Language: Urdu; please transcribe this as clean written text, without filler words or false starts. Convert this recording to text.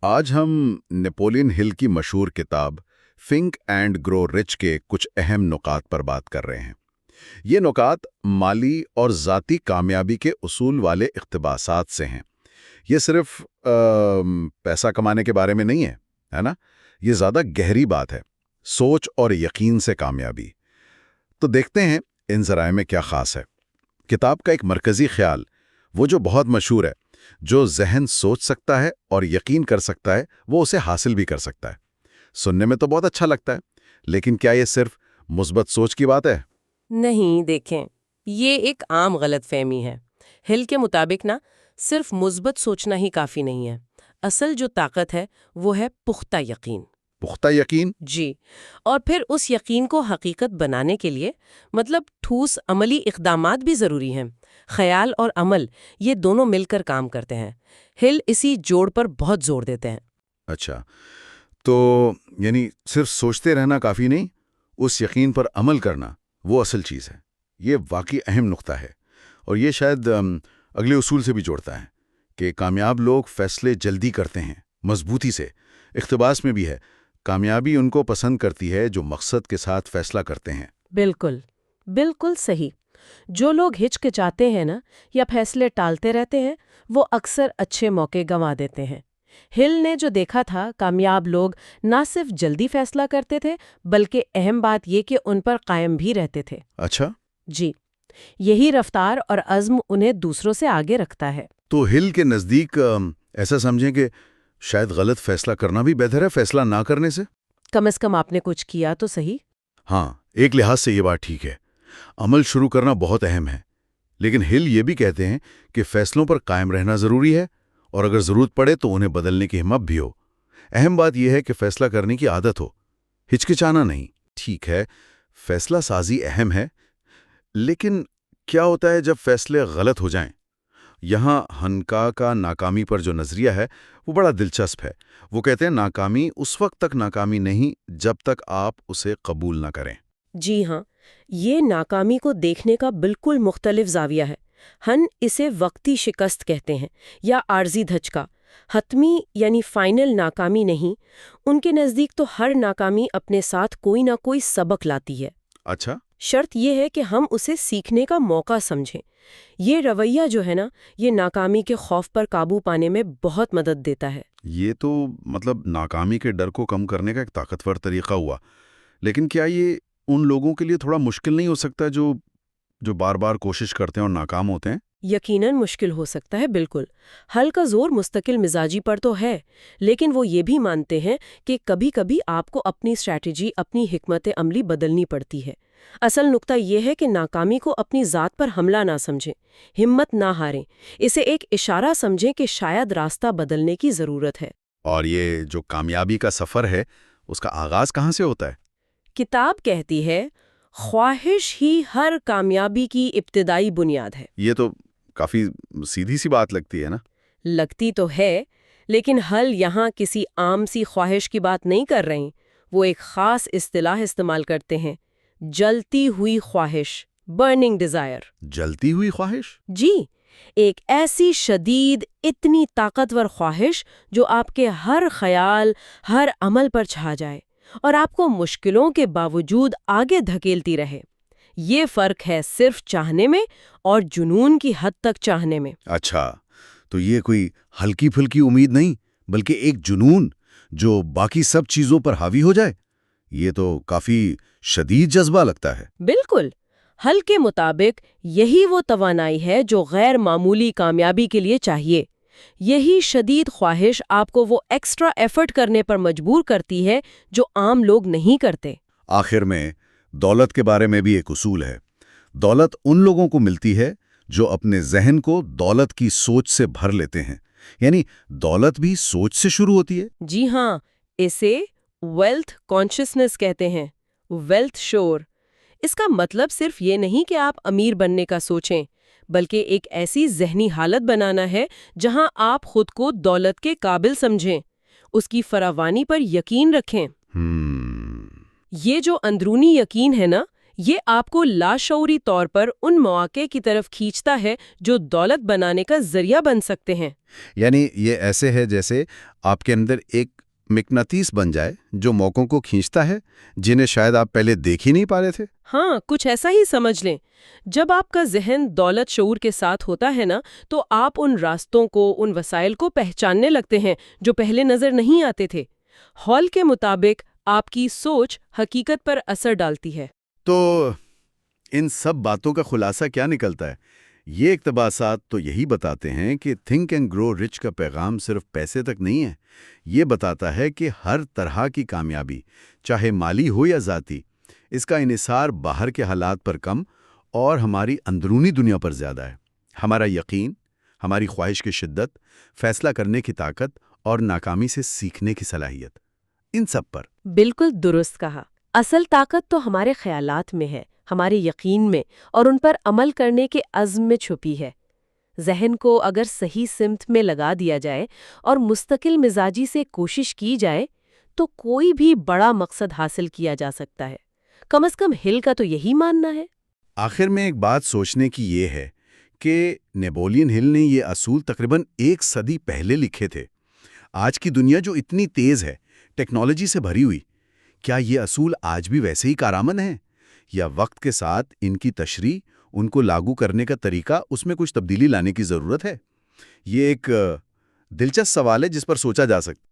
آج ہم نیپولین ہل کی مشہور کتاب تھنک اینڈ گرو رچ کے کچھ اہم نکات پر بات کر رہے ہیں۔ یہ نکات مالی اور ذاتی کامیابی کے اصول والے اقتباسات سے ہیں۔ یہ صرف پیسہ کمانے کے بارے میں نہیں ہے نا؟ یہ زیادہ گہری بات ہے، سوچ اور یقین سے کامیابی۔ تو دیکھتے ہیں ان ذرائع میں کیا خاص ہے۔ کتاب کا ایک مرکزی خیال، وہ جو بہت مشہور ہے، جو ذہن سوچ سکتا ہے اور یقین کر سکتا ہے وہ اسے حاصل بھی کر سکتا ہے۔ سننے میں تو بہت اچھا لگتا ہے، لیکن کیا یہ صرف مثبت سوچ کی بات ہے؟ نہیں، دیکھیں، یہ ایک عام غلط فہمی ہے۔ ہل کے مطابق صرف مثبت سوچنا ہی کافی نہیں ہے۔ اصل جو طاقت ہے وہ ہے پختہ یقین۔ پختہ یقین؟ جی، اور پھر اس یقین کو حقیقت بنانے کے لیے ٹھوس عملی اقدامات بھی ضروری ہیں۔ خیال اور عمل، یہ دونوں مل کر کام کرتے ہیں۔ ہل اسی جوڑ پر بہت زور دیتے ہیں۔ اچھا، تو یعنی صرف سوچتے رہنا کافی نہیں، اس یقین پر عمل کرنا وہ اصل چیز ہے۔ یہ واقعی اہم نقطہ ہے، اور یہ شاید اگلے اصول سے بھی جوڑتا ہے کہ کامیاب لوگ فیصلے جلدی کرتے ہیں، مضبوطی سے۔ اقتباس میں بھی ہے، کامیابی ان کو پسند کرتی ہے جو مقصد کے ساتھ فیصلہ کرتے ہیں۔ بالکل، بالکل صحیح۔ جو لوگ ہچکچاتے ہیں یا فیصلے ٹالتے رہتے ہیں، وہ اکثر اچھے موقع گنوا دیتے ہیں۔ ہل نے جو دیکھا تھا، کامیاب لوگ نہ صرف جلدی فیصلہ کرتے تھے، بلکہ اہم بات یہ کہ ان پر قائم بھی رہتے تھے۔ اچھا، جی، یہی رفتار اور عزم انہیں دوسروں سے آگے رکھتا ہے۔ تو ہل کے نزدیک ایسا سمجھیں کہ شاید غلط فیصلہ کرنا بھی بہتر ہے فیصلہ نہ کرنے سے؟ کم از کم آپ نے کچھ کیا تو صحیح۔ ہاں، ایک لحاظ سے یہ بات ٹھیک ہے، عمل شروع کرنا بہت اہم ہے، لیکن ہل یہ بھی کہتے ہیں کہ فیصلوں پر قائم رہنا ضروری ہے، اور اگر ضرورت پڑے تو انہیں بدلنے کی ہمت بھی ہو۔ اہم بات یہ ہے کہ فیصلہ کرنے کی عادت ہو، ہچکچانا نہیں۔ ٹھیک ہے، فیصلہ سازی اہم ہے، لیکن کیا ہوتا ہے جب فیصلے غلط ہو جائیں؟ یہاں ہنکا کا ناکامی پر جو نظریہ ہے وہ بڑا دلچسپ ہے۔ وہ کہتے ہیں ناکامی اس وقت تک ناکامی نہیں جب تک آپ اسے قبول نہ کریں۔ جی ہاں، یہ ناکامی کو دیکھنے کا بالکل مختلف زاویہ ہے۔ ہن اسے وقتی شکست کہتے ہیں یا عارضی دھچکا، حتمی یعنی فائنل ناکامی نہیں۔ ان کے نزدیک تو ہر ناکامی اپنے ساتھ کوئی نہ کوئی سبق لاتی ہے۔ اچھا، شرط یہ ہے کہ ہم اسے سیکھنے کا موقع سمجھیں۔ یہ رویہ جو ہے یہ ناکامی کے خوف پر قابو پانے میں بہت مدد دیتا ہے۔ یہ تو ناکامی کے ڈر کو کم کرنے کا ایک طاقتور طریقہ ہوا، لیکن کیا یہ ان لوگوں کے لیے تھوڑا مشکل نہیں ہو سکتا جو بار بار کوشش کرتے ہیں اور ناکام ہوتے ہیں؟ یقیناً مشکل ہو سکتا ہے، بالکل۔ حل کا زور مستقل مزاجی پر تو ہے، لیکن وہ یہ بھی مانتے ہیں کہ کبھی کبھی آپ کو اپنی اسٹریٹجی، اپنی حکمت عملی بدلنی پڑتی ہے۔ اصل نقطہ یہ ہے کہ ناکامی کو اپنی ذات پر حملہ نہ سمجھیں، ہمت نہ ہاریں، اسے ایک اشارہ سمجھیں کہ شاید راستہ بدلنے کی ضرورت ہے۔ اور یہ جو کامیابی کا سفر ہے، اس کا آغاز کہاں سے ہوتا ہے؟ کتاب کہتی ہے، خواہش ہی ہر کامیابی کی ابتدائی بنیاد ہے۔ یہ تو کافی سیدھی سی بات لگتی ہے نا؟ لگتی تو ہے، لیکن حل یہاں کسی عام سی خواہش کی بات نہیں کر رہے ہیں۔ وہ ایک خاص اصطلاح استعمال کرتے ہیں، جلتی ہوئی خواہش، برننگ ڈیزائر۔ جلتی ہوئی خواہش؟ جی، ایک ایسی شدید، اتنی طاقتور خواہش جو آپ کے ہر خیال، ہر عمل پر چھا جائے اور آپ کو مشکلوں کے باوجود آگے دھکیلتی رہے۔ یہ فرق ہے صرف چاہنے میں اور جنون کی حد تک چاہنے میں۔ اچھا، تو یہ کوئی ہلکی پھلکی امید نہیں، بلکہ ایک جنون جو باقی سب چیزوں پر حاوی ہو جائے۔ یہ تو کافی شدید جذبہ لگتا ہے۔ بالکل، حل کے مطابق یہی وہ توانائی ہے جو غیر معمولی کامیابی کے لیے چاہیے۔ یہی شدید خواہش آپ کو وہ ایکسٹرا ایفرٹ کرنے پر مجبور کرتی ہے جو عام لوگ نہیں کرتے۔ آخر میں دولت کے بارے میں بھی ایک اصول ہے۔ دولت ان لوگوں کو ملتی ہے جو اپنے ذہن کو دولت کی سوچ سے بھر لیتے ہیں، یعنی دولت بھی سوچ سے شروع ہوتی ہے۔ جی ہاں، اسے ویلتھ کانشسنس کہتے ہیں، ویلتھ شور۔ اس کا مطلب صرف یہ نہیں کہ آپ امیر بننے کا سوچیں، بلکہ ایک ایسی ذہنی حالت بنانا ہے جہاں آپ خود کو دولت کے قابل سمجھیں، اس کی فراوانی پر یقین رکھیں۔ یہ جو اندرونی یقین ہے یہ آپ کو لاشعوری طور پر ان مواقع کی طرف کھینچتا ہے جو دولت بنانے کا ذریعہ بن سکتے ہیں۔ یعنی یہ ایسے ہے جیسے آپ کے اندر ایک مقناطیس بن جائے جو موقعوں کو کھینچتا ہے جنہیں شاید آپ پہلے دیکھ ہی نہیں پا رہے تھے۔ ہاں، کچھ ایسا ہی سمجھ لیں۔ جب آپ کا ذہن دولت شعور کے ساتھ ہوتا ہے نا، تو آپ ان راستوں کو، ان وسائل کو پہچاننے لگتے ہیں جو پہلے نظر نہیں آتے تھے۔ ہال کے مطابق آپ کی سوچ حقیقت پر اثر ڈالتی ہے۔ تو ان سب باتوں کا خلاصہ کیا نکلتا ہے؟ یہ اقتباسات تو یہی بتاتے ہیں کہ تھنک اینڈ گرو رچ کا پیغام صرف پیسے تک نہیں ہے۔ یہ بتاتا ہے کہ ہر طرح کی کامیابی، چاہے مالی ہو یا ذاتی، اس کا انحصار باہر کے حالات پر کم اور ہماری اندرونی دنیا پر زیادہ ہے۔ ہمارا یقین، ہماری خواہش کی شدت، فیصلہ کرنے کی طاقت اور ناکامی سے سیکھنے کی صلاحیت، ان سب پر۔ بالکل درست کہا۔ اصل طاقت تو ہمارے خیالات میں ہے، ہمارے یقین میں اور ان پر عمل کرنے کے عزم میں چھپی ہے۔ ذہن کو اگر صحیح سمت میں لگا دیا جائے اور مستقل مزاجی سے کوشش کی جائے تو کوئی بھی بڑا مقصد حاصل کیا جا سکتا ہے۔ کم از کم ہل کا تو یہی ماننا ہے۔ آخر میں ایک بات سوچنے کی یہ ہے کہ نیپولین ہل نے یہ اصول تقریباً 1 صدی پہلے لکھے تھے۔ آج کی دنیا جو اتنی تیز ہے، ٹیکنالوجی سے بھری ہوئی، کیا یہ اصول آج بھی ویسے ہی کارآمد ہیں؟ یا وقت کے ساتھ ان کی تشریح، ان کو لاگو کرنے کا طریقہ، اس میں کچھ تبدیلی لانے کی ضرورت ہے؟ یہ ایک دلچسپ سوال ہے جس پر سوچا جا سکتا ہے۔